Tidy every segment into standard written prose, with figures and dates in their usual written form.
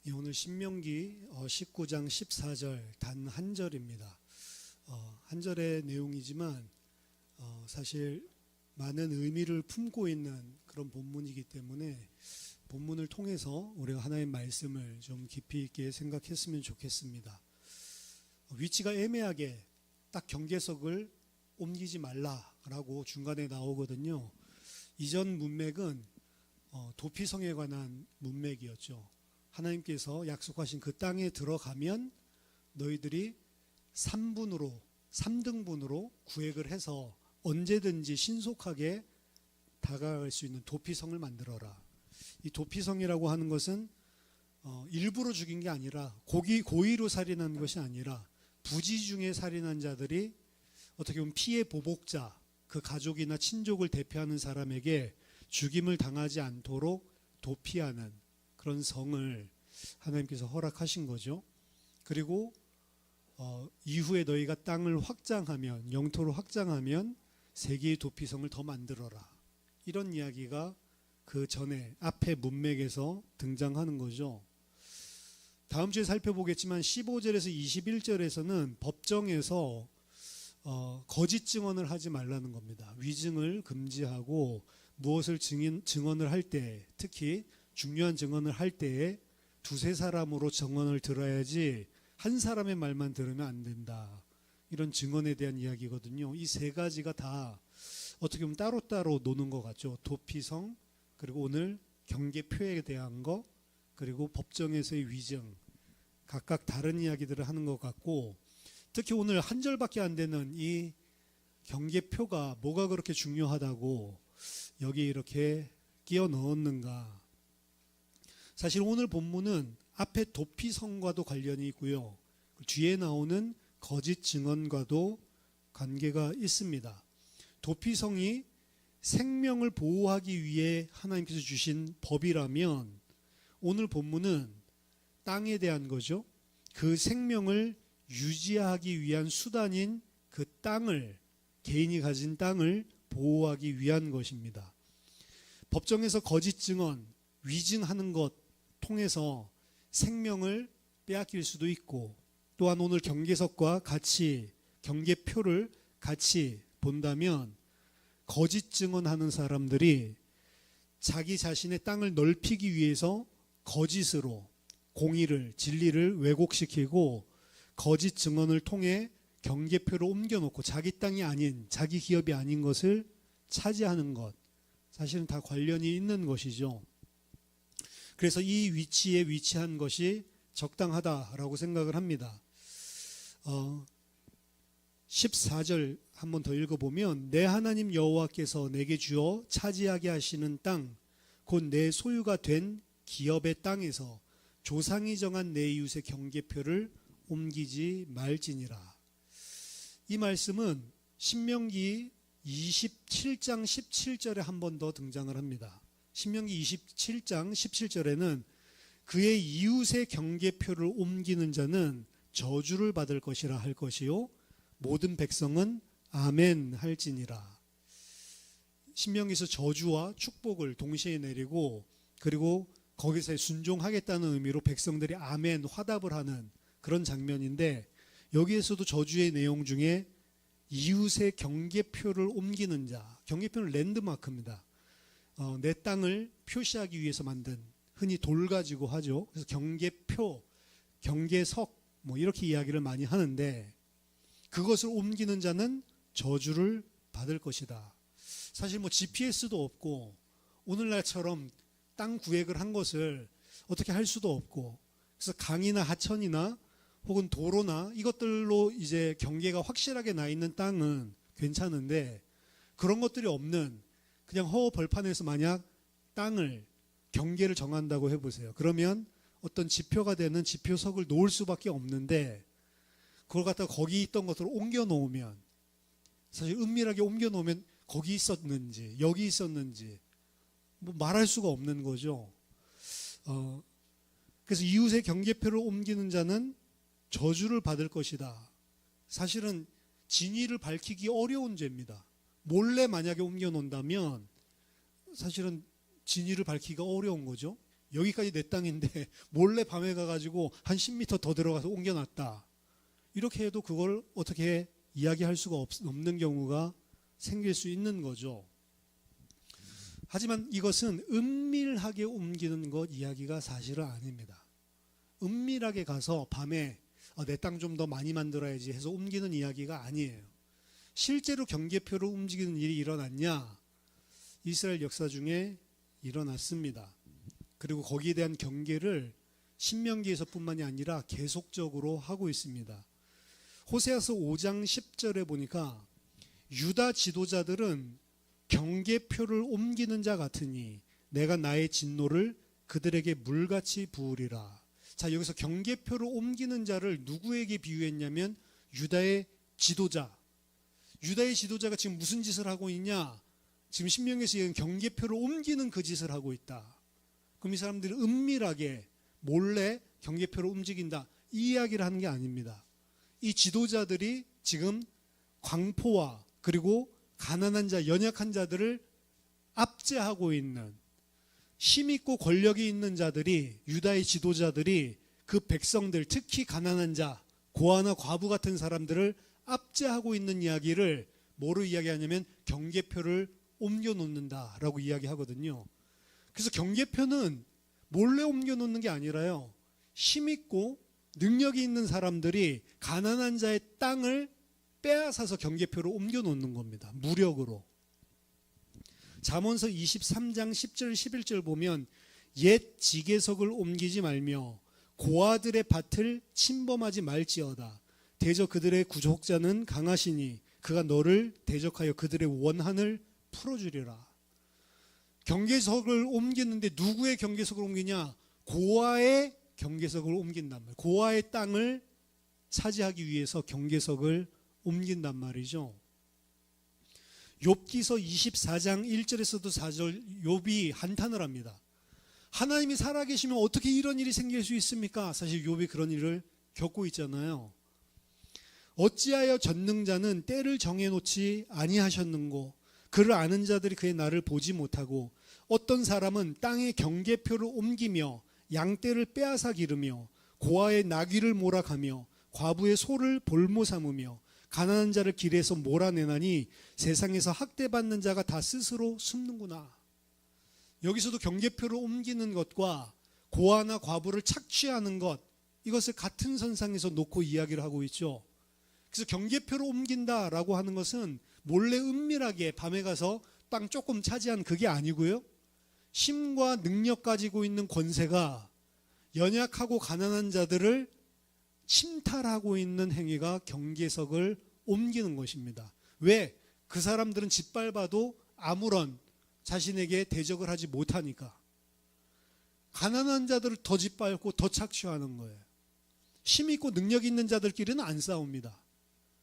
예, 오늘 신명기 19장 14절 단 한 절입니다. 한 절의 내용이지만 사실 많은 의미를 품고 있는 그런 본문이기 때문에 본문을 통해서 우리가 하나님의 말씀을 좀 깊이 있게 생각했으면 좋겠습니다. 위치가 애매하게 딱 경계석을 옮기지 말라라고 중간에 나오거든요. 이전 문맥은 도피성에 관한 문맥이었죠. 하나님께서 약속하신 그 땅에 들어가면 너희들이 3등분으로 구획을 해서 언제든지 신속하게 다가갈 수 있는 도피성을 만들어라. 이 도피성이라고 하는 것은 일부러 죽인 게 아니라 고의로 살인한 것이 아니라 부지 중에 살인한 자들이 어떻게 보면 피해 보복자, 그 가족이나 친족을 대표하는 사람에게 죽임을 당하지 않도록 도피하는 그런 성을 하나님께서 허락하신 거죠. 그리고 이후에 너희가 땅을 확장하면, 영토를 확장하면 세 개의 도피성을 더 만들어라. 이런 이야기가 그 전에 앞에 문맥에서 등장하는 거죠. 다음 주에 살펴보겠지만 15절에서 21절에서는 법정에서 거짓 증언을 하지 말라는 겁니다. 위증을 금지하고 무엇을 증언을 할 때, 특히 중요한 증언을 할 때에 두세 사람으로 증언을 들어야지 한 사람의 말만 들으면 안 된다. 이런 증언에 대한 이야기거든요. 이 세 가지가 다 어떻게 보면 따로따로 노는 것 같죠. 도피성, 그리고 오늘 경계표에 대한 거, 그리고 법정에서의 위증, 각각 다른 이야기들을 하는 것 같고, 특히 오늘 한 절밖에 안 되는 이 경계표가 뭐가 그렇게 중요하다고 여기 이렇게 끼워 넣었는가. 사실 오늘 본문은 앞에 도피성과도 관련이 있고요, 뒤에 나오는 거짓 증언과도 관계가 있습니다. 도피성이 생명을 보호하기 위해 하나님께서 주신 법이라면 오늘 본문은 땅에 대한 거죠. 그 생명을 유지하기 위한 수단인 그 땅을, 개인이 가진 땅을 보호하기 위한 것입니다. 법정에서 거짓 증언, 위증하는 것 통해서 생명을 빼앗길 수도 있고, 또한 오늘 경계석과 같이 경계표를 같이 본다면 거짓 증언하는 사람들이 자기 자신의 땅을 넓히기 위해서 거짓으로 공의를, 진리를 왜곡시키고 거짓 증언을 통해 경계표를 옮겨놓고 자기 땅이 아닌, 자기 기업이 아닌 것을 차지하는 것, 사실은 다 관련이 있는 것이죠. 그래서 이 위치에 위치한 것이 적당하다라고 생각을 합니다. 14절 한번 더 읽어보면, 내 하나님 여호와께서 내게 주어 차지하게 하시는 땅, 곧 내 소유가 된 기업의 땅에서 조상이 정한 내 이웃의 경계표를 옮기지 말지니라. 이 말씀은 신명기 27장 17절에 한 번 더 등장을 합니다. 신명기 27장 17절에는 그의 이웃의 경계표를 옮기는 자는 저주를 받을 것이라 할 것이요 모든 백성은 아멘 할지니라. 신명기에서 저주와 축복을 동시에 내리고, 그리고 거기서 순종하겠다는 의미로 백성들이 아멘 화답을 하는 그런 장면인데, 여기에서도 저주의 내용 중에 이웃의 경계표를 옮기는 자, 경계표는 랜드마크입니다. 내 땅을 표시하기 위해서 만든, 흔히 돌 가지고 하죠. 그래서 경계표, 경계석 뭐 이렇게 이야기를 많이 하는데, 그것을 옮기는 자는 저주를 받을 것이다. 사실 뭐 GPS도 없고 오늘날처럼 땅 구획을 한 것을 어떻게 할 수도 없고, 그래서 강이나 하천이나 혹은 도로나 이것들로 이제 경계가 확실하게 나 있는 땅은 괜찮은데, 그런 것들이 없는 그냥 허허 벌판에서 만약 땅을, 경계를 정한다고 해보세요. 그러면 어떤 지표가 되는 지표석을 놓을 수밖에 없는데, 그걸 갖다가 거기 있던 것들을 옮겨 놓으면, 사실 은밀하게 옮겨 놓으면 거기 있었는지 여기 있었는지 뭐 말할 수가 없는 거죠. 그래서 이웃의 경계표를 옮기는 자는 저주를 받을 것이다. 사실은 진위를 밝히기 어려운 죄입니다. 몰래 만약에 옮겨 놓는다면 사실은 진위를 밝히기가 어려운 거죠. 여기까지 내 땅인데 몰래 밤에 가가지고 한 10m 더 들어가서 옮겨놨다. 이렇게 해도 그걸 어떻게 이야기할 수가 없는 경우가 생길 수 있는 거죠. 하지만 이것은 은밀하게 옮기는 것 이야기가 사실은 아닙니다. 은밀하게 가서 밤에 내 땅 좀 더 많이 만들어야지 해서 옮기는 이야기가 아니에요. 실제로 경계표를 움직이는 일이 일어났냐? 이스라엘 역사 중에 일어났습니다. 그리고 거기에 대한 경계를 신명기에서뿐만이 아니라 계속적으로 하고 있습니다. 호세아서 5장 10절에 보니까 유다 지도자들은 경계표를 옮기는 자 같으니 내가 나의 진노를 그들에게 물같이 부으리라. 자, 여기서 경계표를 옮기는 자를 누구에게 비유했냐면 유다의 지도자. 유다의 지도자가 지금 무슨 짓을 하고 있냐? 지금 신명기에서 얘기하는 경계표를 옮기는 그 짓을 하고 있다. 그럼 이 사람들이 은밀하게 몰래 경계표를 움직인다. 이 이야기를 하는 게 아닙니다. 이 지도자들이 지금 광포와 그리고 가난한 자, 연약한 자들을 압제하고 있는 힘있고 권력이 있는 자들이, 유다의 지도자들이 그 백성들, 특히 가난한 자, 고아나 과부 같은 사람들을 압제하고 있는 이야기를 뭐로 이야기하냐면 경계표를 옮겨놓는다라고 이야기하거든요. 그래서 경계표는 몰래 옮겨놓는 게 아니라요, 힘있고 능력이 있는 사람들이 가난한 자의 땅을 빼앗아서 경계표를 옮겨놓는 겁니다. 무력으로. 잠언서 23장 10절 11절 보면 옛 지계석을 옮기지 말며 고아들의 밭을 침범하지 말지어다. 대저 그들의 구속자는 강하시니 그가 너를 대적하여 그들의 원한을 풀어주리라. 경계석을 옮기는데 누구의 경계석을 옮기냐? 고아의 경계석을 옮긴단 말이에요. 고아의 땅을 차지하기 위해서 경계석을 옮긴단 말이죠. 욥기서 24장 1절에서도 4절 욥이 한탄을 합니다. 하나님이 살아계시면 어떻게 이런 일이 생길 수 있습니까? 사실 욥이 그런 일을 겪고 있잖아요. 어찌하여 전능자는 때를 정해놓지 아니하셨는고 그를 아는 자들이 그의 날을 보지 못하고 어떤 사람은 땅의 경계표를 옮기며 양떼를 빼앗아 기르며 고아의 나귀를 몰아가며 과부의 소를 볼모 삼으며 가난한 자를 길에서 몰아내나니 세상에서 학대받는 자가 다 스스로 숨는구나. 여기서도 경계표를 옮기는 것과 고아나 과부를 착취하는 것, 이것을 같은 선상에서 놓고 이야기를 하고 있죠. 그래서 경계표를 옮긴다라고 하는 것은 몰래 은밀하게 밤에 가서 땅 조금 차지한 그게 아니고요, 힘과 능력 가지고 있는 권세가 연약하고 가난한 자들을 침탈하고 있는 행위가 경계석을 옮기는 것입니다. 왜? 그 사람들은 짓밟아도 아무런 자신에게 대적을 하지 못하니까. 가난한 자들을 더 짓밟고 더 착취하는 거예요. 힘 있고 능력 있는 자들끼리는 안 싸웁니다.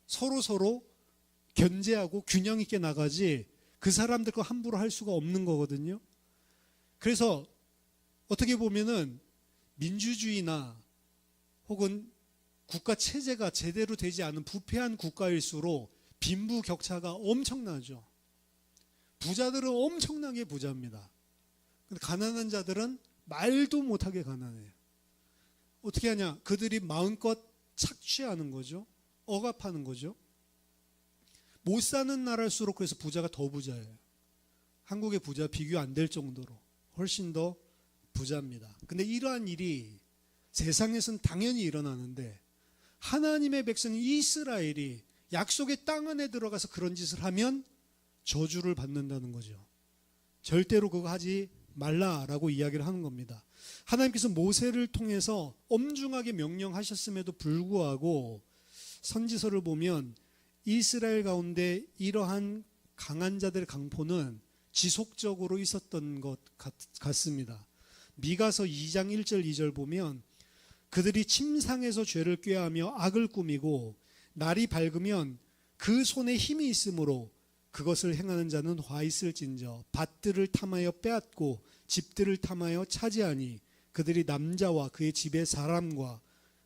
서로 견제하고 균형 있게 나가지 그 사람들 거 함부로 할 수가 없는 거거든요. 그래서 어떻게 보면은 민주주의나 혹은 국가 체제가 제대로 되지 않은 부패한 국가일수록 빈부격차가 엄청나죠. 부자들은 엄청나게 부자입니다. 근데 가난한 자들은 말도 못하게 가난해요. 어떻게 하냐? 그들이 마음껏 착취하는 거죠. 억압하는 거죠. 못 사는 나라일수록 그래서 부자가 더 부자예요. 한국의 부자 비교 안 될 정도로 훨씬 더 부자입니다. 근데 이러한 일이 세상에서는 당연히 일어나는데 하나님의 백성 이스라엘이 약속의 땅 안에 들어가서 그런 짓을 하면 저주를 받는다는 거죠. 절대로 그거 하지 말라라고 이야기를 하는 겁니다. 하나님께서 모세를 통해서 엄중하게 명령하셨음에도 불구하고 선지서를 보면 이스라엘 가운데 이러한 강한 자들의 강포는 지속적으로 있었던 것 같습니다. 미가서 2장 1절 2절 보면 그들이 침상에서 죄를 꾀하며 악을 꾸미고 날이 밝으면 그 손에 힘이 있으므로 그것을 행하는 자는 화 있을진저 밭들을 탐하여 빼앗고 집들을 탐하여 차지하니 그들이 남자와 그의 집의 사람과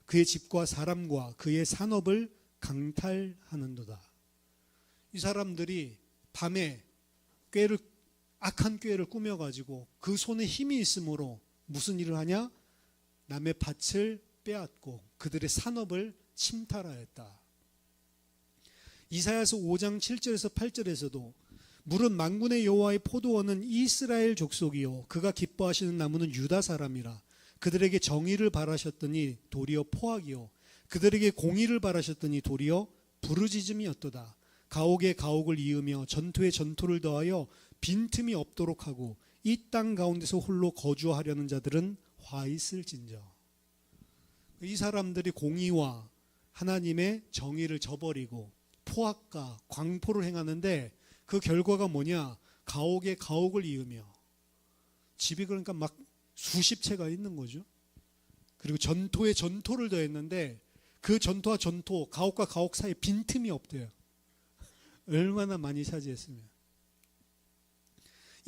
그의 집과 사람과 그의 산업을 강탈하는도다. 이 사람들이 밤에 악한 꾀를 꾸며가지고 그 손에 힘이 있으므로 무슨 일을 하냐? 남의 밭을 빼앗고 그들의 산업을 침탈하였다. 이사야서 5장 7절에서 8절에서도 물은 만군의 여호와의 포도원은 이스라엘 족속이요 그가 기뻐하시는 나무는 유다 사람이라. 그들에게 정의를 바라셨더니 도리어 포악이요 그들에게 공의를 바라셨더니 도리어 부르짖음이었도다. 가옥에 가옥을 이으며 전토에 전토를 더하여 빈틈이 없도록 하고 이 땅 가운데서 홀로 거주하려는 자들은 화 있을진저. 이 사람들이 공의와 하나님의 정의를 저버리고 포악과 광포를 행하는데 그 결과가 뭐냐? 가옥에 가옥을 이으며, 집이 그러니까 막 수십 채가 있는 거죠. 그리고 전토에 전토를 더했는데 그 전토와 전토, 가옥과 가옥 사이에 빈틈이 없대요. 얼마나 많이 차지했으면.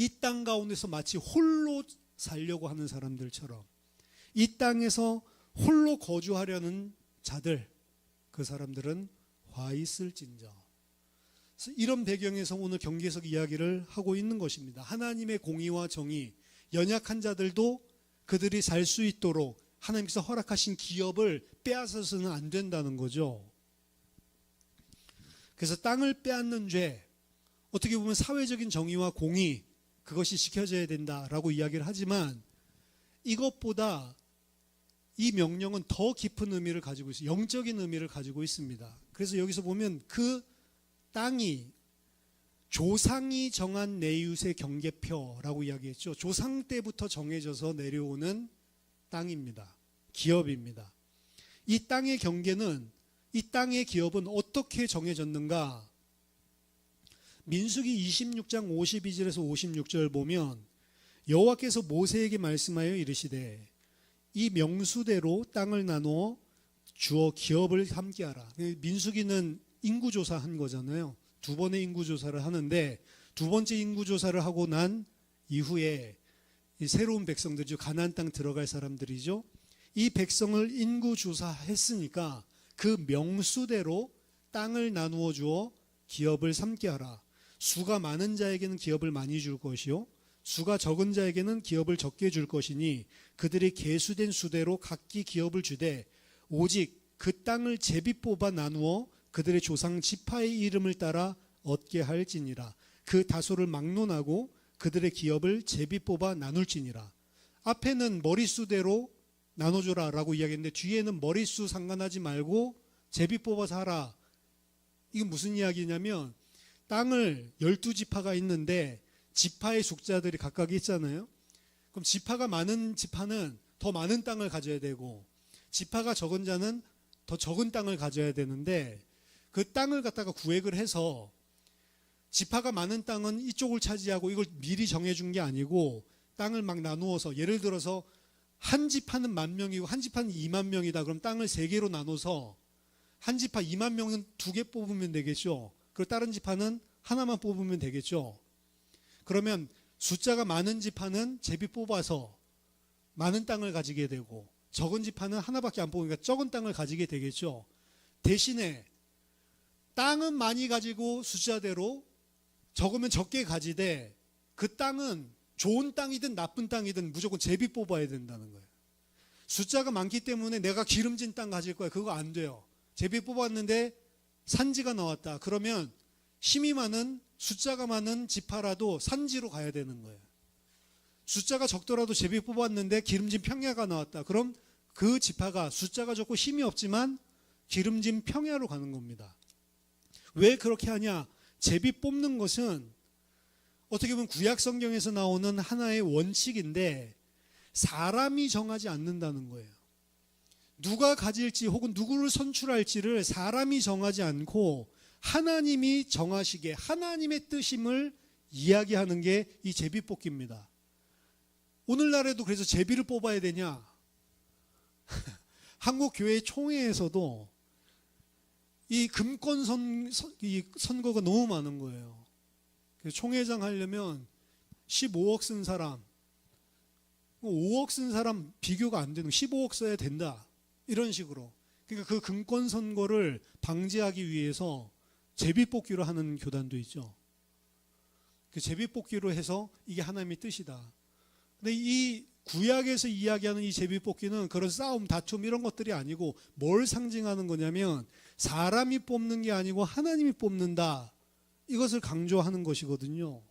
이 땅 가운데서 마치 홀로 살려고 하는 사람들처럼 이 땅에서 홀로 거주하려는 자들, 그 사람들은 화 있을진저. 이런 배경에서 오늘 경계석 이야기를 하고 있는 것입니다. 하나님의 공의와 정의, 연약한 자들도 그들이 살 수 있도록 하나님께서 허락하신 기업을 빼앗아서는 안 된다는 거죠. 그래서 땅을 빼앗는 죄, 어떻게 보면 사회적인 정의와 공의, 그것이 지켜져야 된다라고 이야기를 하지만 이것보다 이 명령은 더 깊은 의미를 가지고 있어요. 영적인 의미를 가지고 있습니다. 그래서 여기서 보면 그 땅이 조상이 정한 내윳의 경계표라고 이야기했죠. 조상 때부터 정해져서 내려오는 땅입니다. 기업입니다. 이 땅의 경계는, 이 땅의 기업은 어떻게 정해졌는가? 민수기 26장 52절에서 56절 보면 여호와께서 모세에게 말씀하여 이르시되 이 명수대로 땅을 나누어 주어 기업을 함께하라. 민수기는 인구조사한 거잖아요. 두 번의 인구조사를 하는데 두 번째 인구조사를 하고 난 이후에 이 새로운 백성들이죠. 가나안 땅 들어갈 사람들이죠. 이 백성을 인구조사했으니까 그 명수대로 땅을 나누어 주어 기업을 삼게하라. 수가 많은 자에게는 기업을 많이 줄 것이요 수가 적은 자에게는 기업을 적게 줄 것이니 그들이 계수된 수대로 각기 기업을 주되 오직 그 땅을 제비 뽑아 나누어 그들의 조상 지파의 이름을 따라 얻게 할지니라. 그 다소를 막론하고 그들의 기업을 제비 뽑아 나눌지니라. 앞에는 머릿수대로 나눠줘라 라고 이야기했는데 뒤에는 머릿수 상관하지 말고 제비 뽑아서 하라. 이건 무슨 이야기냐면 땅을 12지파가 있는데 지파의 숫자들이 각각 있잖아요. 그럼 지파가 많은 지파는 더 많은 땅을 가져야 되고 지파가 적은 자는 더 적은 땅을 가져야 되는데 그 땅을 갖다가 구획을 해서 지파가 많은 땅은 이쪽을 차지하고 이걸 미리 정해준 게 아니고 땅을 막 나누어서 예를 들어서 한 지파는 10,000명이고 한 지파는 20,000명이다. 그럼 땅을 3개로 나눠서 한 지파 20,000명은 2개 뽑으면 되겠죠. 그리고 다른 지파는 하나만 뽑으면 되겠죠. 그러면 숫자가 많은 지파는 제비 뽑아서 많은 땅을 가지게 되고 적은 지파는 하나밖에 안 뽑으니까 적은 땅을 가지게 되겠죠. 대신에 땅은 많이 가지고 숫자대로 적으면 적게 가지되 그 땅은 좋은 땅이든 나쁜 땅이든 무조건 제비 뽑아야 된다는 거예요. 숫자가 많기 때문에 내가 기름진 땅 가질 거야. 그거 안 돼요. 제비 뽑았는데 산지가 나왔다. 그러면 힘이 많은 숫자가 많은 지파라도 산지로 가야 되는 거예요. 숫자가 적더라도 제비 뽑았는데 기름진 평야가 나왔다. 그럼 그 지파가 숫자가 적고 힘이 없지만 기름진 평야로 가는 겁니다. 왜 그렇게 하냐? 제비 뽑는 것은 어떻게 보면 구약 성경에서 나오는 하나의 원칙인데 사람이 정하지 않는다는 거예요. 누가 가질지 혹은 누구를 선출할지를 사람이 정하지 않고 하나님이 정하시게 하나님의 뜻임을 이야기하는 게 이 제비 뽑기입니다. 오늘날에도 그래서 제비를 뽑아야 되냐? 한국교회 총회에서도 이 금권 선거가 너무 많은 거예요. 그래서 총회장 하려면 15억 쓴 사람, 5억 쓴 사람 비교가 안 되는 15억 써야 된다. 이런 식으로. 그러니까 그 금권 선거를 방지하기 위해서 제비뽑기로 하는 교단도 있죠. 그 제비뽑기로 해서 이게 하나님의 뜻이다. 근데 이 구약에서 이야기하는 이 제비뽑기는 그런 싸움, 다툼 이런 것들이 아니고 뭘 상징하는 거냐면 사람이 뽑는 게 아니고 하나님이 뽑는다. 이것을 강조하는 것이거든요.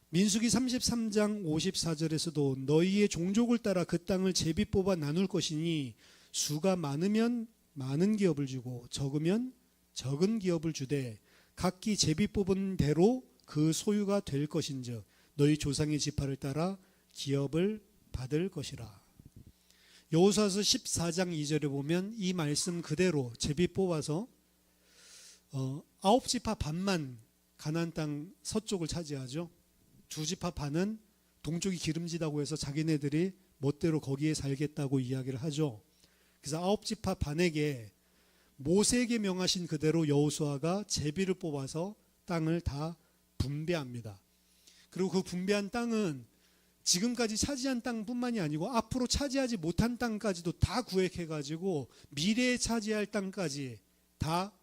민수기 33장 54절에서도 너희의 종족을 따라 그 땅을 제비 뽑아 나눌 것이니 수가 많으면 많은 기업을 주고 적으면 적은 기업을 주되 각기 제비 뽑은 대로 그 소유가 될 것인즉 너희 조상의 지파를 따라 기업을 받을 것이라. 여호수아서 14장 2절에 보면 이 말씀 그대로 제비 뽑아서 9지파 반만 가나안 땅 서쪽을 차지하죠. 2지파 반은 동쪽이 기름지다고 해서 자기네들이 멋대로 거기에 살겠다고 이야기를 하죠. 그래서 9지파 반에게 모세에게 명하신 그대로 여호수아가 제비를 뽑아서 땅을 다 분배합니다. 그리고 그 분배한 땅은 지금까지 차지한 땅뿐만이 아니고 앞으로 차지하지 못한 땅까지도 다 구획해가지고 미래에 차지할 땅까지 다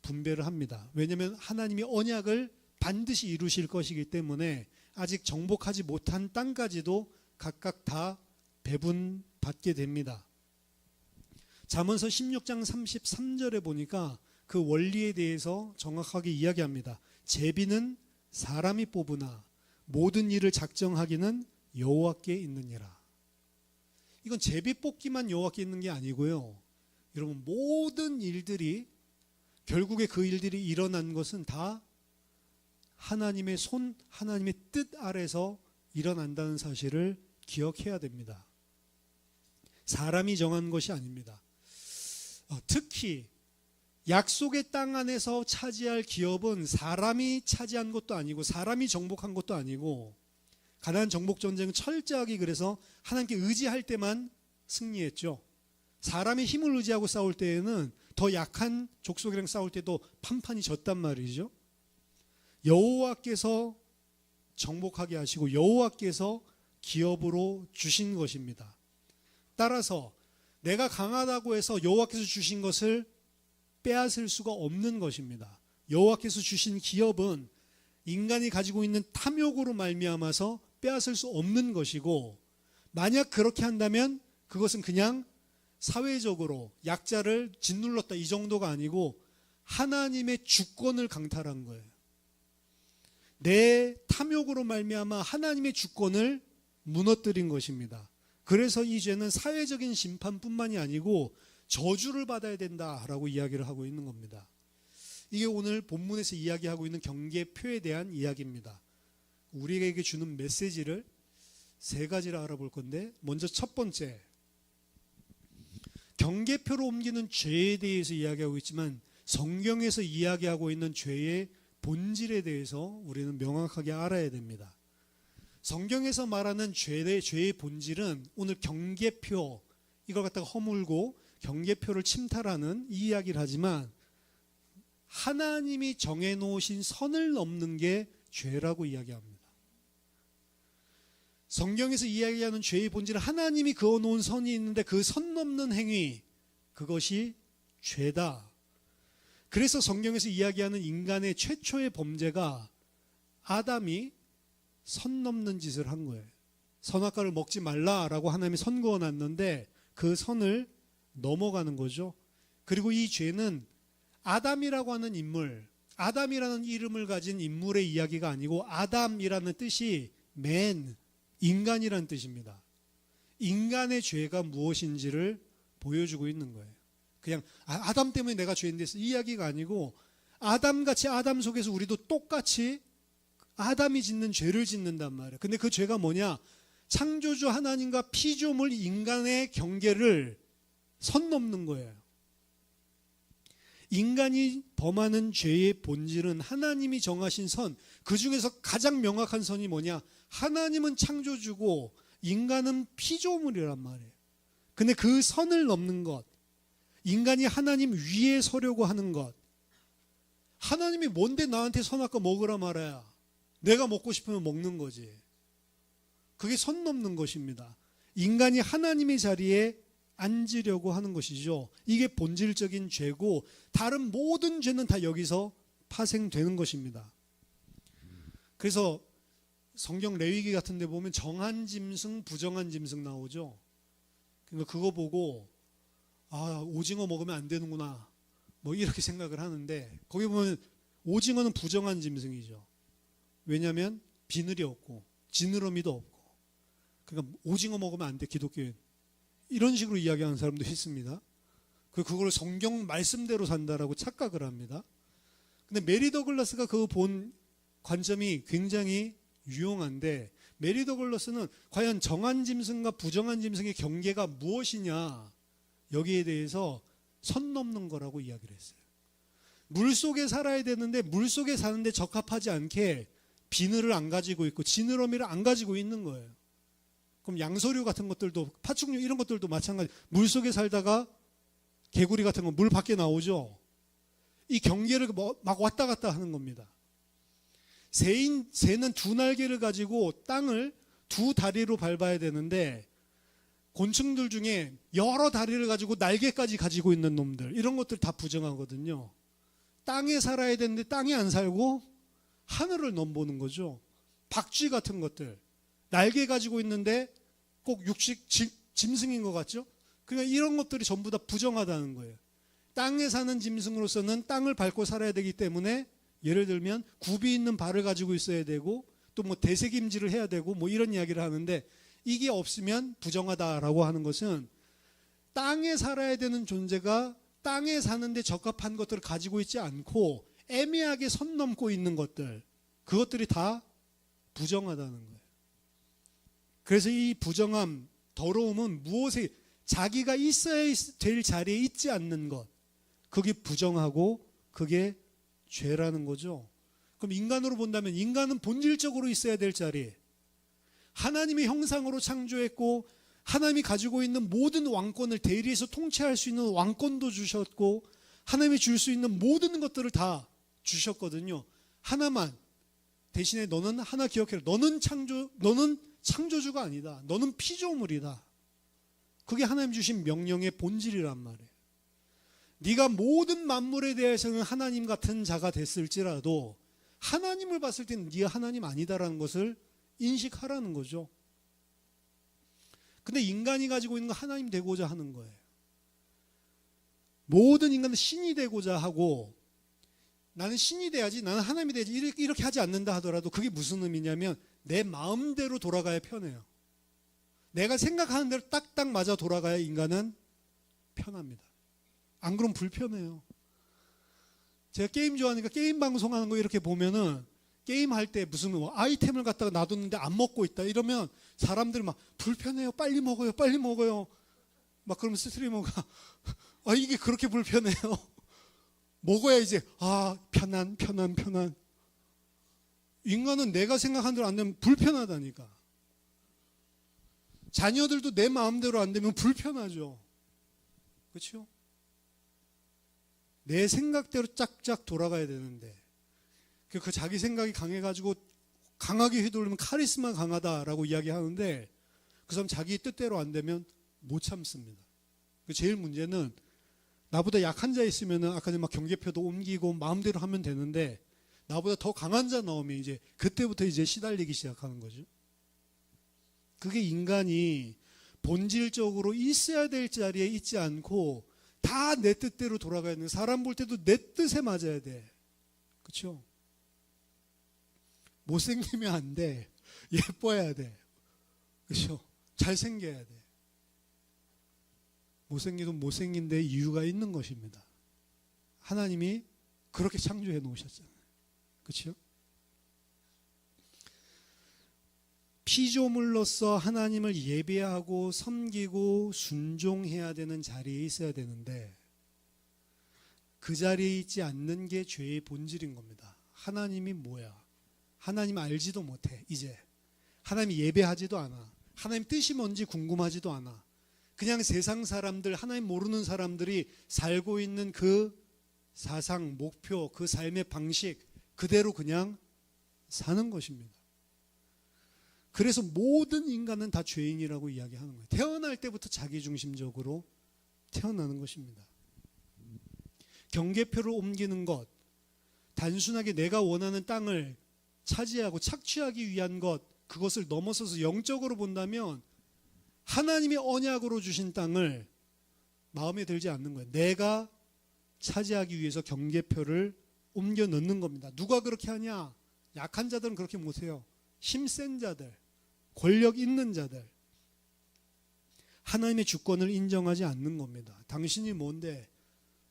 분배를 합니다. 왜냐하면 하나님이 언약을 반드시 이루실 것이기 때문에 아직 정복하지 못한 땅까지도 각각 다 배분받게 됩니다. 잠언서 16장 33절에 보니까 그 원리에 대해서 정확하게 이야기합니다. 제비는 사람이 뽑으나 모든 일을 작정하기는 여호와께 있느니라. 이건 제비 뽑기만 여호와께 있는 게 아니고요. 여러분 모든 일들이 결국에 그 일들이 일어난 것은 다 하나님의 손, 하나님의 뜻 아래서 일어난다는 사실을 기억해야 됩니다. 사람이 정한 것이 아닙니다. 특히 약속의 땅 안에서 차지할 기업은 사람이 차지한 것도 아니고 사람이 정복한 것도 아니고 가나안 정복 전쟁은 철저하게 그래서 하나님께 의지할 때만 승리했죠. 사람의 힘을 의지하고 싸울 때에는 더 약한 족속이랑 싸울 때도 판판이 졌단 말이죠. 여호와께서 정복하게 하시고 여호와께서 기업으로 주신 것입니다. 따라서 내가 강하다고 해서 여호와께서 주신 것을 빼앗을 수가 없는 것입니다. 여호와께서 주신 기업은 인간이 가지고 있는 탐욕으로 말미암아서 빼앗을 수 없는 것이고 만약 그렇게 한다면 그것은 그냥 사회적으로 약자를 짓눌렀다 이 정도가 아니고 하나님의 주권을 강탈한 거예요. 내 탐욕으로 말미암아 하나님의 주권을 무너뜨린 것입니다. 그래서 이 죄는 사회적인 심판뿐만이 아니고 저주를 받아야 된다라고 이야기를 하고 있는 겁니다. 이게 오늘 본문에서 이야기하고 있는 경계표에 대한 이야기입니다. 우리에게 주는 메시지를 세 가지를 알아볼 건데 먼저 첫 번째, 경계표로 옮기는 죄에 대해서 이야기하고 있지만 성경에서 이야기하고 있는 죄의 본질에 대해서 우리는 명확하게 알아야 됩니다. 성경에서 말하는 죄의 본질은 오늘 경계표, 이걸 갖다가 허물고 경계표를 침탈하는 이 이야기를 하지만 하나님이 정해놓으신 선을 넘는 게 죄라고 이야기합니다. 성경에서 이야기하는 죄의 본질은 하나님이 그어놓은 선이 있는데 그 선 넘는 행위, 그것이 죄다. 그래서 성경에서 이야기하는 인간의 최초의 범죄가 아담이 선 넘는 짓을 한 거예요. 선악과를 먹지 말라라고 하나님이 선 그어놨는데 그 선을 넘어가는 거죠. 그리고 이 죄는 아담이라고 하는 인물, 아담이라는 이름을 가진 인물의 이야기가 아니고 아담이라는 뜻이 man, 인간이라는 뜻입니다. 인간의 죄가 무엇인지를 보여주고 있는 거예요. 그냥 아담 때문에 내가 죄인데 이 이야기가 아니고 아담같이 아담 속에서 우리도 똑같이 아담이 짓는 죄를 짓는단 말이에요. 근데 그 죄가 뭐냐? 창조주 하나님과 피조물 인간의 경계를 선 넘는 거예요. 인간이 범하는 죄의 본질은 하나님이 정하신 선, 그 중에서 가장 명확한 선이 뭐냐? 하나님은 창조주고 인간은 피조물이란 말이에요. 근데 그 선을 넘는 것, 인간이 하나님 위에 서려고 하는 것, 하나님이 뭔데 나한테 선악과 먹으라 말아야 내가 먹고 싶으면 먹는 거지. 그게 선 넘는 것입니다. 인간이 하나님의 자리에 앉으려고 하는 것이죠. 이게 본질적인 죄고 다른 모든 죄는 다 여기서 파생되는 것입니다. 그래서 성경 레위기 같은 데 보면 정한 짐승, 부정한 짐승 나오죠. 그러니까 그거 보고 오징어 먹으면 안 되는구나 뭐 이렇게 생각을 하는데, 거기 보면 오징어는 부정한 짐승이죠. 왜냐하면 비늘이 없고 지느러미도 없고, 그러니까 오징어 먹으면 안 돼, 기독교인. 이런 식으로 이야기하는 사람도 있습니다. 그걸 성경 말씀대로 산다라고 착각을 합니다. 근데 메리 더글라스가 그거 본 관점이 굉장히 유용한데, 메리 더글라스는 과연 정한 짐승과 부정한 짐승의 경계가 무엇이냐, 여기에 대해서 선 넘는 거라고 이야기를 했어요. 물속에 살아야 되는데 물속에 사는데 적합하지 않게 비늘을 안 가지고 있고 지느러미를 안 가지고 있는 거예요. 그럼 양서류 같은 것들도, 파충류 이런 것들도 마찬가지. 물속에 살다가 개구리 같은 거 물 밖에 나오죠. 이 경계를 막 왔다 갔다 하는 겁니다. 새는 두 날개를 가지고 땅을 두 다리로 밟아야 되는데, 곤충들 중에 여러 다리를 가지고 날개까지 가지고 있는 놈들, 이런 것들 다 부정하거든요. 땅에 살아야 되는데 땅에 안 살고 하늘을 넘보는 거죠. 박쥐 같은 것들, 날개 가지고 있는데 꼭 육식 짐승인 것 같죠? 그러니까 이런 것들이 전부 다 부정하다는 거예요. 땅에 사는 짐승으로서는 땅을 밟고 살아야 되기 때문에, 예를 들면 굽이 있는 발을 가지고 있어야 되고 또 뭐 대세김질을 해야 되고 뭐 이런 이야기를 하는데, 이게 없으면 부정하다라고 하는 것은 땅에 살아야 되는 존재가 땅에 사는데 적합한 것들을 가지고 있지 않고 애매하게 선 넘고 있는 것들, 그것들이 다 부정하다는 거예요. 그래서 이 부정함, 더러움은 무엇에, 자기가 있어야 될 자리에 있지 않는 것, 그게 부정하고 그게 죄라는 거죠. 그럼 인간으로 본다면 인간은 본질적으로 있어야 될 자리, 하나님의 형상으로 창조했고 하나님이 가지고 있는 모든 왕권을 대리해서 통치할 수 있는 왕권도 주셨고 하나님이 줄 수 있는 모든 것들을 다 주셨거든요. 하나만, 대신에 너는 하나 기억해라. 너는 창조주가 아니다. 너는 피조물이다. 그게 하나님 주신 명령의 본질이란 말이에요. 네가 모든 만물에 대해서는 하나님 같은 자가 됐을지라도 하나님을 봤을 때는 네가 하나님 아니다라는 것을 인식하라는 거죠. 근데 인간이 가지고 있는 건 하나님 되고자 하는 거예요. 모든 인간은 신이 되고자 하고, 나는 신이 돼야지, 나는 하나님이 돼야지, 이렇게 하지 않는다 하더라도 그게 무슨 의미냐면 내 마음대로 돌아가야 편해요. 내가 생각하는 대로 딱딱 맞아 돌아가야 인간은 편합니다. 안 그러면 불편해요. 제가 게임 좋아하니까 게임 방송하는 거 이렇게 보면은, 게임할 때 무슨 아이템을 갖다가 놔뒀는데 안 먹고 있다 이러면 사람들 막 불편해요. 빨리 먹어요. 빨리 먹어요. 막 그러면 스트리머가 이게 그렇게 불편해요. 먹어야 이제 편안. 인간은 내가 생각한 대로 안 되면 불편하다니까. 자녀들도 내 마음대로 안 되면 불편하죠. 그렇죠? 내 생각대로 짝짝 돌아가야 되는데, 그 자기 생각이 강해가지고 강하게 휘둘르면 카리스마 강하다라고 이야기하는데, 그 사람 자기 뜻대로 안 되면 못 참습니다. 제일 문제는 나보다 약한 자 있으면 아까 막 경계표도 옮기고 마음대로 하면 되는데, 나보다 더 강한 자 나오면 이제 그때부터 이제 시달리기 시작하는 거죠. 그게 인간이 본질적으로 있어야 될 자리에 있지 않고 다 내 뜻대로 돌아가야 되는, 사람 볼 때도 내 뜻에 맞아야 돼. 그렇죠? 못생기면 안 돼. 예뻐야 돼. 그렇죠? 잘생겨야 돼. 못생기도 못생긴 데 이유가 있는 것입니다. 하나님이 그렇게 창조해 놓으셨잖아요. 그렇죠? 피조물로서 하나님을 예배하고 섬기고 순종해야 되는 자리에 있어야 되는데, 그 자리에 있지 않는 게 죄의 본질인 겁니다. 하나님이 뭐야? 하나님 알지도 못해. 이제 하나님 예배하지도 않아. 하나님 뜻이 뭔지 궁금하지도 않아. 그냥 세상 사람들, 하나님 모르는 사람들이 살고 있는 그 사상, 목표, 그 삶의 방식 그대로 그냥 사는 것입니다. 그래서 모든 인간은 다 죄인이라고 이야기하는 거예요. 태어날 때부터 자기중심적으로 태어나는 것입니다. 경계표를 옮기는 것, 단순하게 내가 원하는 땅을 차지하고 착취하기 위한 것, 그것을 넘어서서 영적으로 본다면 하나님이 언약으로 주신 땅을 마음에 들지 않는 거예요. 내가 차지하기 위해서 경계표를 옮겨 넣는 겁니다. 누가 그렇게 하냐? 약한 자들은 그렇게 못해요. 힘센 자들, 권력 있는 자들, 하나님의 주권을 인정하지 않는 겁니다. 당신이 뭔데?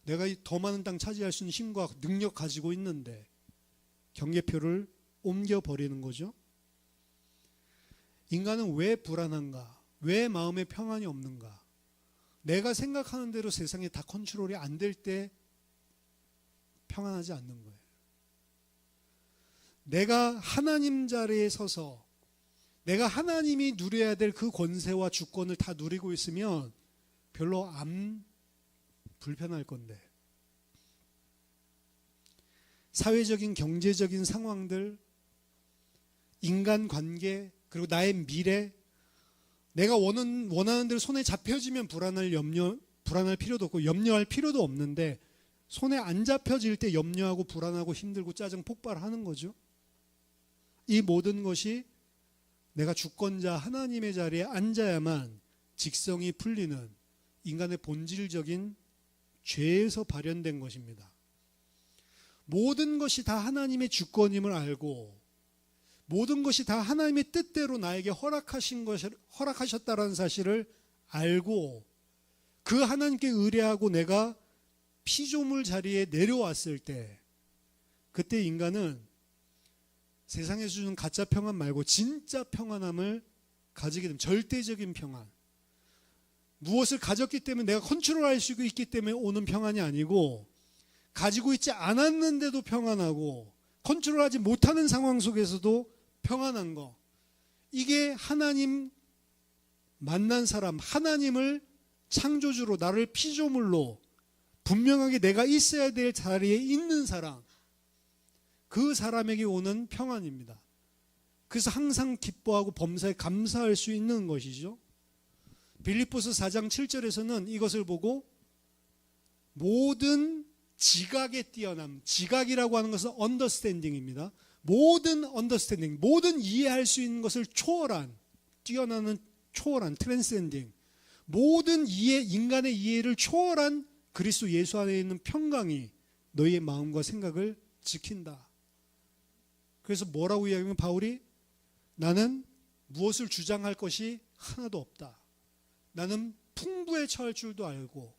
내가 더 많은 땅 차지할 수 있는 힘과 능력 가지고 있는데. 경계표를 옮겨버리는 거죠. 인간은 왜 불안한가? 왜 마음에 평안이 없는가? 내가 생각하는 대로 세상에 다 컨트롤이 안 될 때 평안하지 않는 거예요. 내가 하나님 자리에 서서 내가 하나님이 누려야 될 그 권세와 주권을 다 누리고 있으면 별로 안 불편할 건데, 사회적인 경제적인 상황들, 인간관계, 그리고 나의 미래, 내가 원하는 대로 손에 잡혀지면 불안할 필요도 없고 염려할 필요도 없는데, 손에 안 잡혀질 때 염려하고 불안하고 힘들고 짜증 폭발하는 거죠. 이 모든 것이 내가 주권자 하나님의 자리에 앉아야만 직성이 풀리는 인간의 본질적인 죄에서 발현된 것입니다. 모든 것이 다 하나님의 주권임을 알고 모든 것이 다 하나님의 뜻대로 나에게 허락하셨다라는 사실을 알고 그 하나님께 의뢰하고 내가 피조물 자리에 내려왔을 때, 그때 인간은 세상에서 주는 가짜 평안 말고 진짜 평안함을 가지게 됩니다. 절대적인 평안. 무엇을 가졌기 때문에 내가 컨트롤할 수 있기 때문에 오는 평안이 아니고, 가지고 있지 않았는데도 평안하고 컨트롤하지 못하는 상황 속에서도 평안한 거. 이게 하나님 만난 사람, 하나님을 창조주로, 나를 피조물로 분명하게 내가 있어야 될 자리에 있는 사람, 그 사람에게 오는 평안입니다. 그래서 항상 기뻐하고 범사에 감사할 수 있는 것이죠. 빌립보서 4장 7절에서는 이것을 보고 모든 지각에 뛰어남, 지각이라고 하는 것은 언더스탠딩입니다. 모든 언더스탠딩, 모든 이해할 수 있는 것을 초월한, 뛰어나는 초월한, 트랜센딩, 모든 이해, 인간의 이해를 초월한 그리스도 예수 안에 있는 평강이 너희의 마음과 생각을 지킨다. 그래서 뭐라고 이야기하면 바울이, 나는 무엇을 주장할 것이 하나도 없다. 나는 풍부에 처할 줄도 알고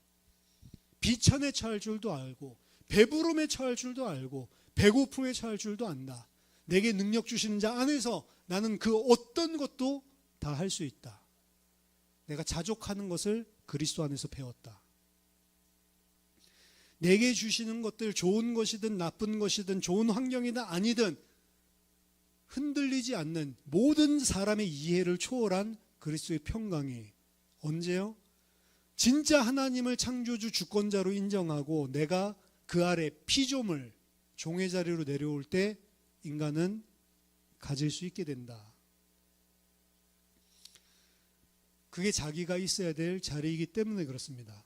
비천에 처할 줄도 알고 배부름에 처할 줄도 알고 배고픔에 처할 줄도 안다. 내게 능력 주시는 자 안에서 나는 그 어떤 것도 다 할 수 있다. 내가 자족하는 것을 그리스도 안에서 배웠다. 내게 주시는 것들, 좋은 것이든 나쁜 것이든 좋은 환경이든 아니든 흔들리지 않는 모든 사람의 이해를 초월한 그리스도의 평강이 언제요? 진짜 하나님을 창조주 주권자로 인정하고 내가 그 아래 피조물, 종의 자리로 내려올 때 인간은 가질 수 있게 된다. 그게 자기가 있어야 될 자리이기 때문에 그렇습니다.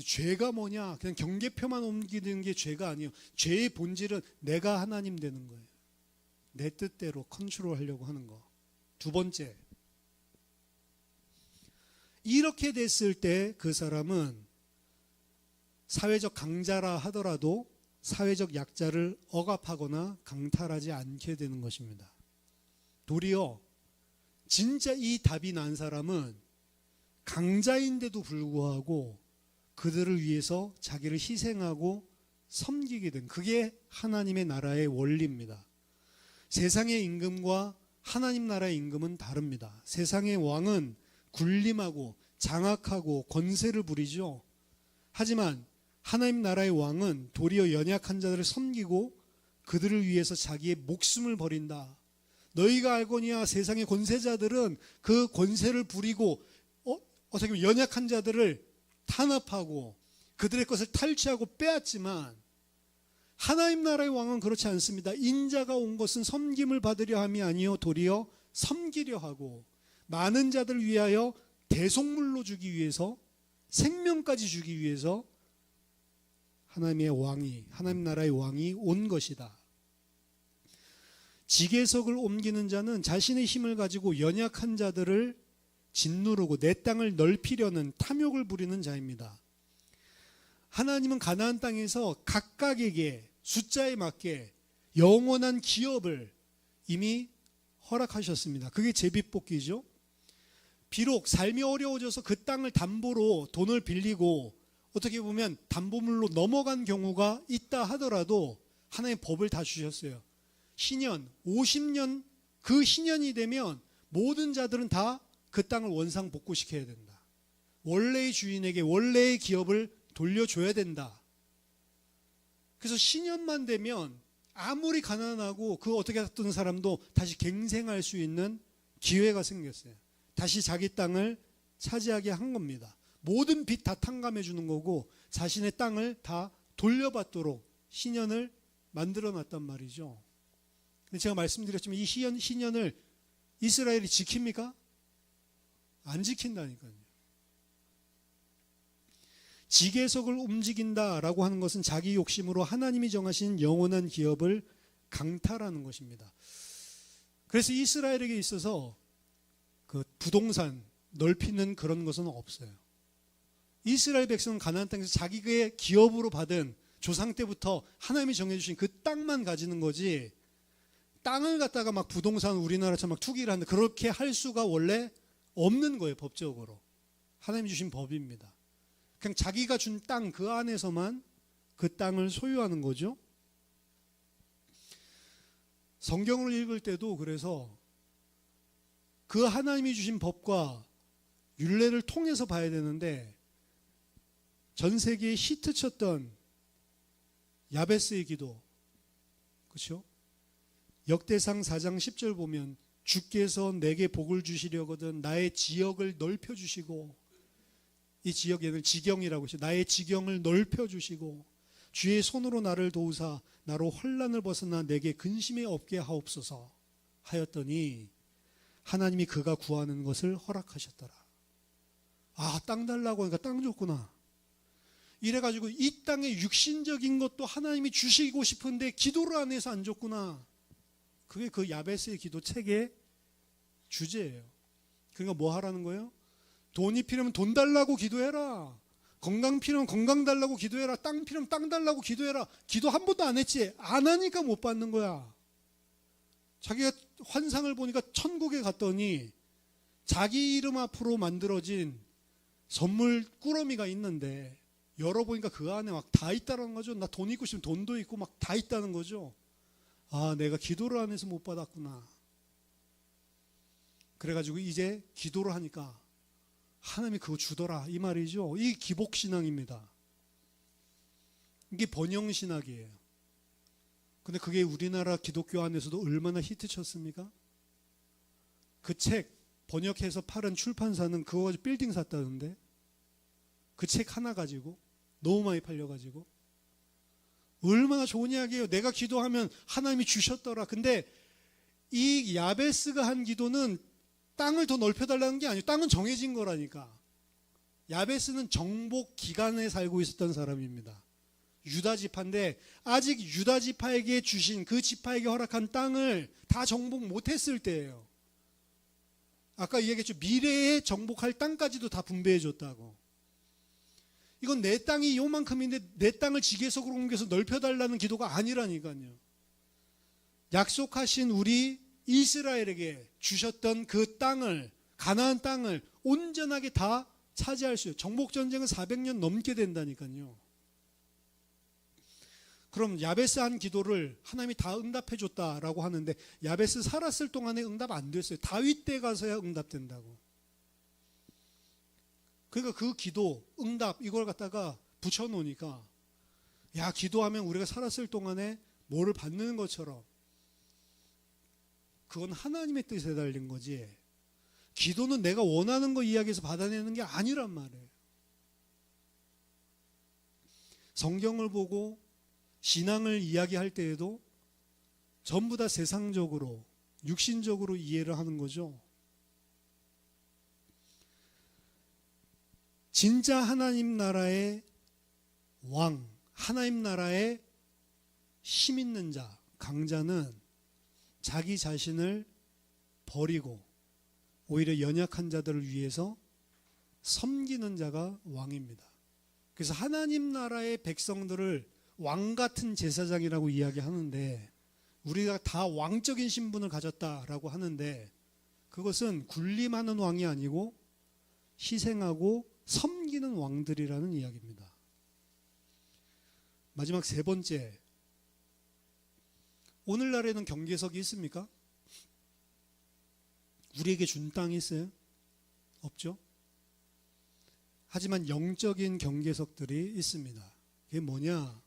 죄가 뭐냐? 그냥 경계표만 옮기는 게 죄가 아니에요. 죄의 본질은 내가 하나님 되는 거예요. 내 뜻대로 컨트롤하려고 하는 거. 두 번째, 이렇게 됐을 때 그 사람은 사회적 강자라 하더라도 사회적 약자를 억압하거나 강탈하지 않게 되는 것입니다. 도리어 진짜 이 답이 난 사람은 강자인데도 불구하고 그들을 위해서 자기를 희생하고 섬기게 된, 그게 하나님의 나라의 원리입니다. 세상의 임금과 하나님 나라의 임금은 다릅니다. 세상의 왕은 군림하고 장악하고 권세를 부리죠. 하지만 하나님 나라의 왕은 도리어 연약한 자들을 섬기고 그들을 위해서 자기의 목숨을 버린다. 너희가 알거니와 세상의 권세자들은 그 권세를 부리고 어떻게 보면 연약한 자들을 탄압하고 그들의 것을 탈취하고 빼앗지만 하나님 나라의 왕은 그렇지 않습니다. 인자가 온 것은 섬김을 받으려 함이 아니요 도리어 섬기려 하고 많은 자들을 위하여 대속물로 주기 위해서, 생명까지 주기 위해서 하나님 나라의 왕이 온 것이다. 지계석을 옮기는 자는 자신의 힘을 가지고 연약한 자들을 짓누르고 내 땅을 넓히려는 탐욕을 부리는 자입니다. 하나님은 가나안 땅에서 각각에게 숫자에 맞게 영원한 기업을 이미 허락하셨습니다. 그게 제비뽑기죠. 비록 삶이 어려워져서 그 땅을 담보로 돈을 빌리고 어떻게 보면 담보물로 넘어간 경우가 있다 하더라도 하나님 법을 다 주셨어요. 신년, 50년 그 신년이 되면 모든 자들은 다 그 땅을 원상복구시켜야 된다. 원래의 주인에게 원래의 기업을 돌려줘야 된다. 그래서 신년만 되면 아무리 가난하고 그 어떻게 했던 사람도 다시 갱생할 수 있는 기회가 생겼어요. 다시 자기 땅을 차지하게 한 겁니다. 모든 빚 다 탕감해 주는 거고 자신의 땅을 다 돌려받도록 신년을 만들어 놨단 말이죠. 근데 제가 말씀드렸지만 이 신년을 이스라엘이 지킵니까? 안 지킨다니까요. 지계석을 움직인다라고 하는 것은 자기 욕심으로 하나님이 정하신 영원한 기업을 강탈하는 것입니다. 그래서 이스라엘에게 있어서 그 부동산 넓히는 그런 것은 없어요. 이스라엘 백성은 가나안 땅에서 자기의 기업으로 받은 조상 때부터 하나님이 정해주신 그 땅만 가지는 거지, 땅을 갖다가 막 부동산 우리나라처럼 막 투기를 하는데 그렇게 할 수가 원래 없는 거예요. 법적으로 하나님이 주신 법입니다. 그냥 자기가 준 땅 그 안에서만 그 땅을 소유하는 거죠. 성경을 읽을 때도 그래서 그 하나님이 주신 법과 율례를 통해서 봐야 되는데, 전 세계에 히트쳤던 야베스의 기도, 그렇죠? 역대상 4장 10절 보면 주께서 내게 복을 주시려거든 나의 지역을 넓혀주시고, 이 지역에는 지경이라고 했어요. 나의 지경을 넓혀주시고 주의 손으로 나를 도우사 나로 혼란을 벗어나 내게 근심이 없게 하옵소서 하였더니 하나님이 그가 구하는 것을 허락하셨더라. 아, 땅 달라고 하니까 땅 줬구나. 이래가지고 이 땅의 육신적인 것도 하나님이 주시고 싶은데 기도를 안 해서 안 줬구나. 그게 그 야베스의 기도 책의 주제예요. 그러니까 뭐 하라는 거예요? 돈이 필요하면 돈 달라고 기도해라. 건강 필요하면 건강 달라고 기도해라. 땅 필요하면 땅 달라고 기도해라. 기도 한 번도 안 했지. 안 하니까 못 받는 거야. 자기가 환상을 보니까 천국에 갔더니 자기 이름 앞으로 만들어진 선물 꾸러미가 있는데 열어보니까 그 안에 막 다 있다는 거죠. 나 돈 있고 싶으면 돈도 있고 막 다 있다는 거죠. 아, 내가 기도를 안 해서 못 받았구나. 그래가지고 이제 기도를 하니까 하나님이 그거 주더라 이 말이죠. 이 기복신앙입니다. 이게 번영신학이에요. 근데 그게 우리나라 기독교 안에서도 얼마나 히트쳤습니까? 그 책 번역해서 팔은 출판사는 그거 가지고 빌딩 샀다는데, 그 책 하나 가지고 너무 많이 팔려가지고. 얼마나 좋은 이야기예요. 내가 기도하면 하나님이 주셨더라. 근데 이 야베스가 한 기도는 땅을 더 넓혀달라는 게 아니에요. 땅은 정해진 거라니까. 야베스는 정복 기간에 살고 있었던 사람입니다. 유다 지파인데 아직 유다 지파에게 주신, 그 지파에게 허락한 땅을 다 정복 못했을 때예요. 아까 얘기했죠. 미래에 정복할 땅까지도 다 분배해 줬다고. 이건 내 땅이 요만큼인데 내 땅을 지계석으로 옮겨서 넓혀달라는 기도가 아니라니까요. 약속하신 우리 이스라엘에게 주셨던 그 땅을, 가나안 땅을 온전하게 다 차지할 수 있어요. 정복전쟁은 400년 넘게 된다니까요. 그럼 야베스 한 기도를 하나님이 다 응답해 줬다라고 하는데, 야베스 살았을 동안에 응답 안 됐어요. 다윗 때 가서야 응답된다고. 그러니까 그 기도, 응답 이걸 갖다가 붙여놓으니까, 야, 기도하면 우리가 살았을 동안에 뭐를 받는 것처럼, 그건 하나님의 뜻에 달린 거지, 기도는 내가 원하는 거 이야기해서 받아내는 게 아니란 말이에요. 성경을 보고 신앙을 이야기할 때에도 전부 다 세상적으로, 육신적으로 이해를 하는 거죠. 진짜 하나님 나라의 왕, 하나님 나라의 힘 있는 자, 강자는 자기 자신을 버리고 오히려 연약한 자들을 위해서 섬기는 자가 왕입니다. 그래서 하나님 나라의 백성들을 왕 같은 제사장이라고 이야기하는데, 우리가 다 왕적인 신분을 가졌다라고 하는데, 그것은 군림하는 왕이 아니고 희생하고 섬기는 왕들이라는 이야기입니다. 마지막 세 번째, 오늘날에는 경계석이 있습니까? 우리에게 준 땅이 있어요? 없죠? 하지만 영적인 경계석들이 있습니다. 그게 뭐냐?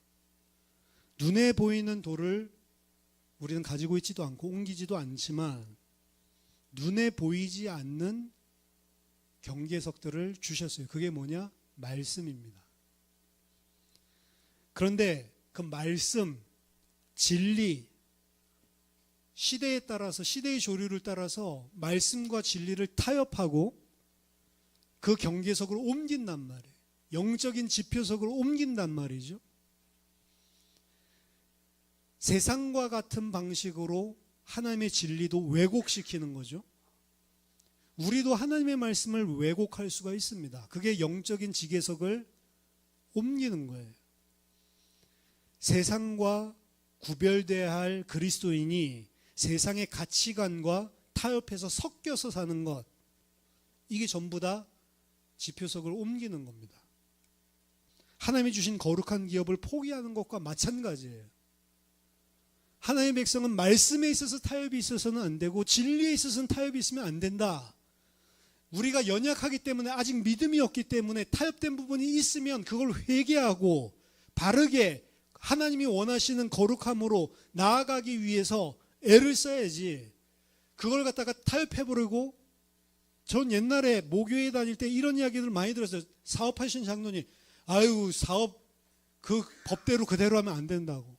눈에 보이는 돌을 우리는 가지고 있지도 않고 옮기지도 않지만 눈에 보이지 않는 경계석들을 주셨어요. 그게 뭐냐? 말씀입니다. 그런데 그 말씀, 진리, 시대에 따라서, 시대의 조류를 따라서 말씀과 진리를 타협하고 그 경계석을 옮긴단 말이에요. 영적인 지표석을 옮긴단 말이죠. 세상과 같은 방식으로 하나님의 진리도 왜곡시키는 거죠. 우리도 하나님의 말씀을 왜곡할 수가 있습니다. 그게 영적인 지계석을 옮기는 거예요. 세상과 구별돼야 할 그리스도인이 세상의 가치관과 타협해서 섞여서 사는 것, 이게 전부 다 지표석을 옮기는 겁니다. 하나님이 주신 거룩한 기업을 포기하는 것과 마찬가지예요. 하나님의 백성은 말씀에 있어서 타협이 있어서는 안 되고 진리에 있어서는 타협이 있으면 안 된다. 우리가 연약하기 때문에, 아직 믿음이 없기 때문에 타협된 부분이 있으면 그걸 회개하고 바르게 하나님이 원하시는 거룩함으로 나아가기 위해서 애를 써야지, 그걸 갖다가 타협해버리고. 전 옛날에 모교회 다닐 때 이런 이야기를 많이 들었어요. 사업하신 장로님, 아유, 사업 그 법대로 그대로 하면 안 된다고.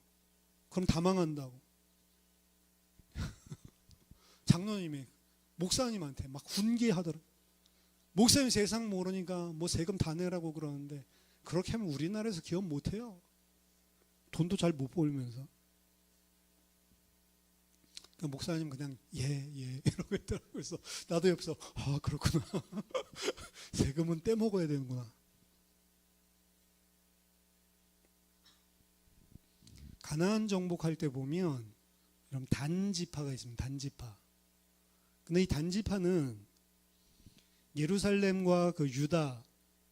그럼 다 망한다고. 장로님이 목사님한테 막 훈계하더라고요. 목사님 세상 모르니까 뭐 세금 다 내라고 그러는데, 그렇게 하면 우리나라에서 기업 못해요. 돈도 잘 못 벌면서. 그러니까 목사님 그냥 예 이러고 있더라고요. 그래서 나도 옆에서 아, 그렇구나. 세금은 떼먹어야 되는구나. 가나안 정복할 때 보면 이런 단지파가 있습니다. 단지파. 근데 이 단지파는 예루살렘과 그 유다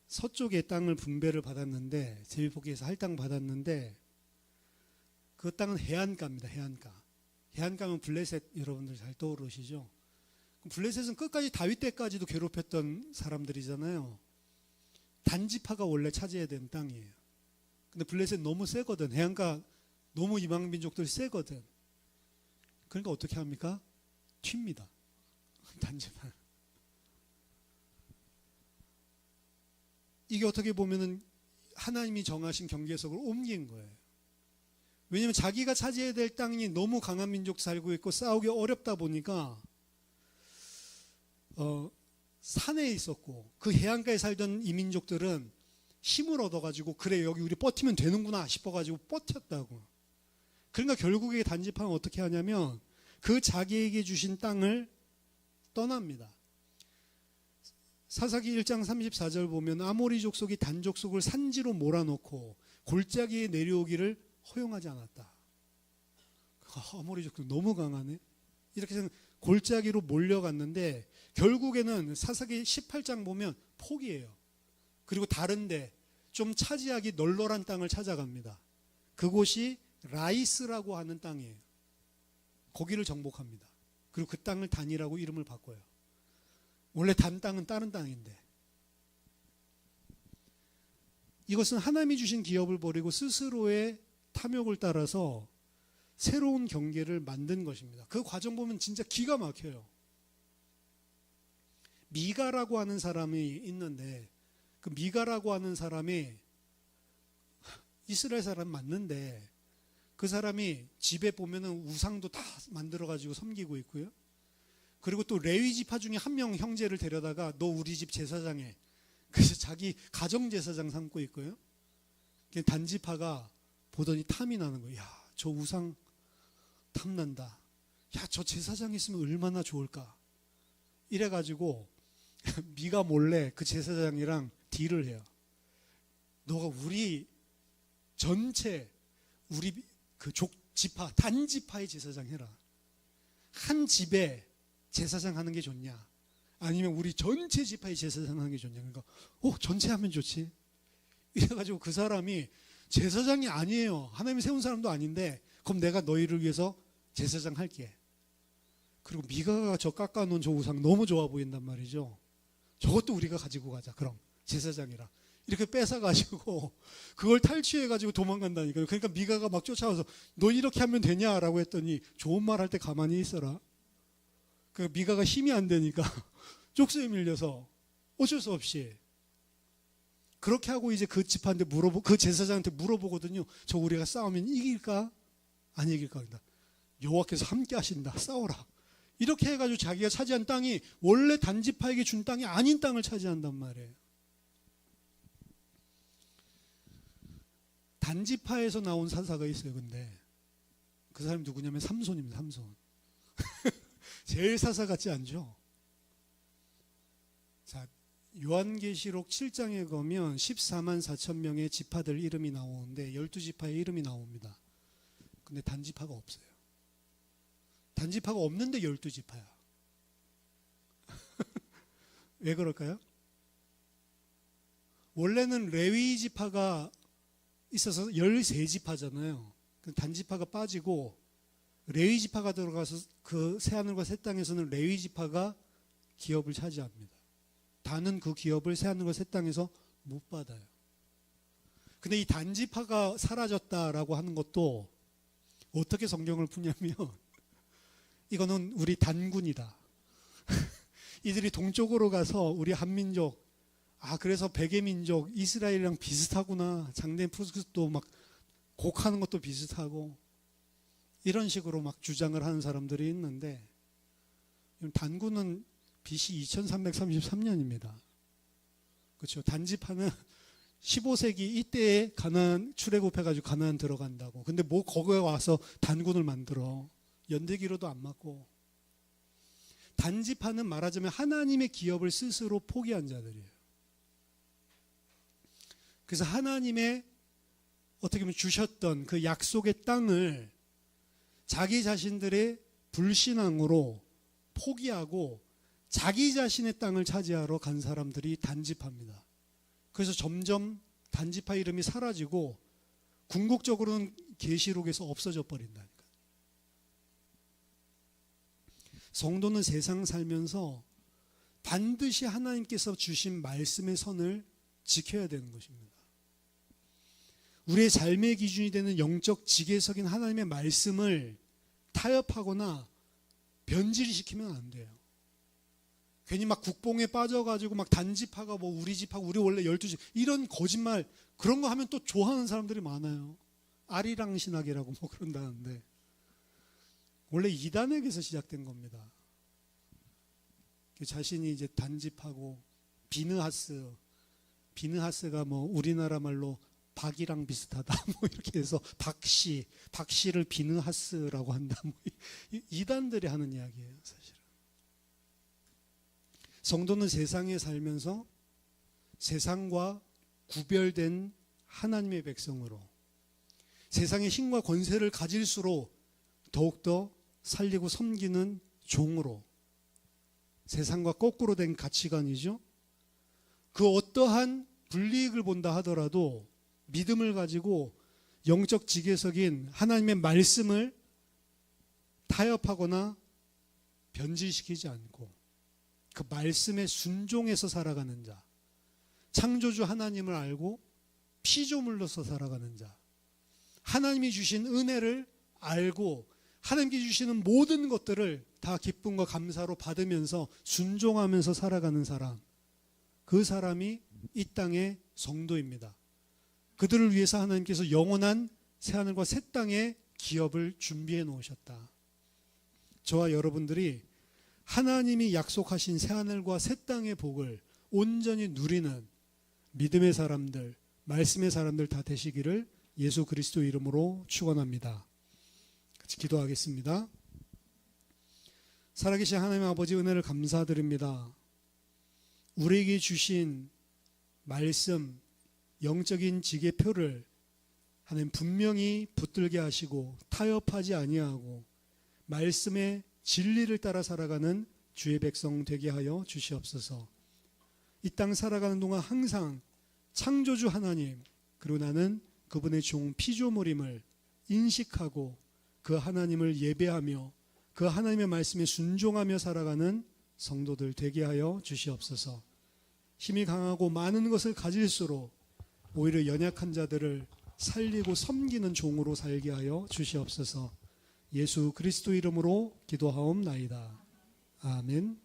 서쪽의 땅을 분배를 받았는데, 제비뽑기에서 할당 받았는데, 그 땅은 해안가입니다. 해안가. 해안가면 블레셋, 여러분들 잘 떠오르시죠? 블레셋은 끝까지 다윗 때까지도 괴롭혔던 사람들이잖아요. 단지파가 원래 차지해야 되는 땅이에요. 근데 블레셋 너무 세거든. 해안가 너무 이방 민족들이 세거든. 그러니까 어떻게 합니까? 튑니다. 단지파. 이게 어떻게 보면은 하나님이 정하신 경계석을 옮긴 거예요. 왜냐하면 자기가 차지해야 될 땅이 너무 강한 민족 살고 있고 싸우기 어렵다 보니까 산에 있었고, 그 해안가에 살던 이민족들은 힘을 얻어가지고, 그래 여기 우리 버티면 되는구나 싶어가지고 버텼다고. 그러니까 결국에 단지파는 어떻게 하냐면 그 자기에게 주신 땅을 떠납니다. 사사기 1장 34절 보면 아모리 족속이 단 족속을 산지로 몰아넣고 골짜기에 내려오기를 허용하지 않았다. 아모리 족속 너무 강하네. 이렇게 해서 골짜기로 몰려갔는데 결국에는 사사기 18장 보면 포기해요. 그리고 다른데 좀 차지하기 널널한 땅을 찾아갑니다. 그곳이 라이스라고 하는 땅이에요. 거기를 정복합니다. 그리고 그 땅을 단이라고 이름을 바꿔요. 원래 단 땅은 다른 땅인데. 이것은 하나님이 주신 기업을 버리고 스스로의 탐욕을 따라서 새로운 경계를 만든 것입니다. 그 과정 보면 진짜 기가 막혀요. 미가라고 하는 사람이 있는데, 그 미가라고 하는 사람이 이스라엘 사람 맞는데, 그 사람이 집에 보면은 우상도 다 만들어가지고 섬기고 있고요. 그리고 또 레위 지파 중에 한 명 형제를 데려다가 너 우리 집 제사장해. 그래서 자기 가정 제사장 삼고 있고요. 단지파가 보더니 탐이 나는 거예요. 야, 저 우상 탐난다. 야, 저 제사장 있으면 얼마나 좋을까. 이래가지고 미가 몰래 그 제사장이랑 딜을 해요. 너가 우리 전체 우리 그 지파 단지파의 제사장 해라. 한 집에 제사장 하는 게 좋냐, 아니면 우리 전체 지파의 제사장 하는 게 좋냐. 그러니까 전체 하면 좋지. 이래가지고 그 사람이 제사장이 아니에요. 하나님이 세운 사람도 아닌데, 그럼 내가 너희를 위해서 제사장 할게. 그리고 미가가 저 깎아놓은 저 우상 너무 좋아 보인단 말이죠. 저것도 우리가 가지고 가자. 그럼 제사장이라 이렇게 뺏어가지고 그걸 탈취해가지고 도망간다니까요. 그러니까 미가가 막 쫓아와서 너 이렇게 하면 되냐라고 했더니, 좋은 말 할 때 가만히 있어라. 그 미가가 힘이 안 되니까 쪽수에 밀려서 어쩔 수 없이 그렇게 하고 이제 그 집한테 그 제사장한테 물어보거든요. 저 우리가 싸우면 이길까 안 이길까. 그러니까 여호와께서 함께 하신다. 싸워라. 이렇게 해가지고 자기가 차지한 땅이 원래 단지파에게 준 땅이 아닌 땅을 차지한단 말이에요. 단지파에서 나온 사사가 있어요. 근데 그 사람이 누구냐면 삼손입니다. 삼손. 제일 사사 같지 않죠? 자, 요한계시록 7장에 가면 14만 4천 명의 지파들 이름이 나오는데 12지파의 이름이 나옵니다. 근데 단지파가 없어요. 단지파가 없는데 12지파야. 왜 그럴까요? 원래는 레위 지파가 있어서 13지파잖아요. 단지파가 빠지고 레위 지파가 들어가서 그 새하늘과 새 땅에서는 레위 지파가 기업을 차지합니다. 다는 그 기업을 새하늘과 새 땅에서 못 받아요. 근데 이 단지파가 사라졌다라고 하는 것도 어떻게 성경을 푸냐면, 이거는 우리 단군이다. 이들이 동쪽으로 가서 우리 한민족, 그래서 백의민족 이스라엘이랑 비슷하구나. 장대 푸스도 막 곡하는 것도 비슷하고 이런 식으로 막 주장을 하는 사람들이 있는데, 단군은 BC 2333년입니다. 그렇죠. 단지파는 15세기 이때에 가나안 출애굽해가지고 가나안 들어간다고. 근데 뭐 거기에 와서 단군을 만들어. 연대기로도 안 맞고. 단지파는 말하자면 하나님의 기업을 스스로 포기한 자들이에요. 그래서 하나님의 어떻게 보면 주셨던 그 약속의 땅을 자기 자신들의 불신앙으로 포기하고 자기 자신의 땅을 차지하러 간 사람들이 단지파입니다. 그래서 점점 단지파 이름이 사라지고 궁극적으로는 계시록에서 없어져 버린다니까. 성도는 세상 살면서 반드시 하나님께서 주신 말씀의 선을 지켜야 되는 것입니다. 우리의 삶의 기준이 되는 영적 지계석인 하나님의 말씀을 타협하거나 변질시키면 안 돼요. 괜히 막 국뽕에 빠져가지고 막 단지파가 뭐 우리 집하고 우리 원래 12집 이런 거짓말, 그런 거 하면 또 좋아하는 사람들이 많아요. 아리랑 신학이라고 뭐 그런다는데 원래 이단에게서 시작된 겁니다. 자신이 이제 단지파고 비느하스가 뭐 우리나라 말로 박이랑 비슷하다 뭐 이렇게 해서 박씨를 비느하스라고 한다 뭐 이단들이 하는 이야기예요. 사실은 성도는 세상에 살면서 세상과 구별된 하나님의 백성으로 세상의 힘과 권세를 가질수록 더욱더 살리고 섬기는 종으로, 세상과 거꾸로 된 가치관이죠. 그 어떠한 불이익을 본다 하더라도 믿음을 가지고 영적 지계석인 하나님의 말씀을 타협하거나 변질시키지 않고 그 말씀에 순종해서 살아가는 자, 창조주 하나님을 알고 피조물로서 살아가는 자, 하나님이 주신 은혜를 알고 하나님께 주시는 모든 것들을 다 기쁨과 감사로 받으면서 순종하면서 살아가는 사람, 그 사람이 이 땅의 성도입니다. 그들을 위해서 하나님께서 영원한 새하늘과 새 땅의 기업을 준비해 놓으셨다. 저와 여러분들이 하나님이 약속하신 새하늘과 새 땅의 복을 온전히 누리는 믿음의 사람들, 말씀의 사람들 다 되시기를 예수 그리스도 이름으로 축원합니다. 같이 기도하겠습니다. 살아계신 하나님 아버지 은혜를 감사드립니다. 우리에게 주신 말씀, 영적인 지게표를 하나님 분명히 붙들게 하시고 타협하지 아니하고 말씀의 진리를 따라 살아가는 주의 백성 되게 하여 주시옵소서. 이 땅 살아가는 동안 항상 창조주 하나님, 그리고 나는 그분의 종 피조물임을 인식하고 그 하나님을 예배하며 그 하나님의 말씀에 순종하며 살아가는 성도들 되게 하여 주시옵소서. 힘이 강하고 많은 것을 가질수록 오히려 연약한 자들을 살리고 섬기는 종으로 살게 하여 주시옵소서. 예수 그리스도 이름으로 기도하옵나이다. 아멘.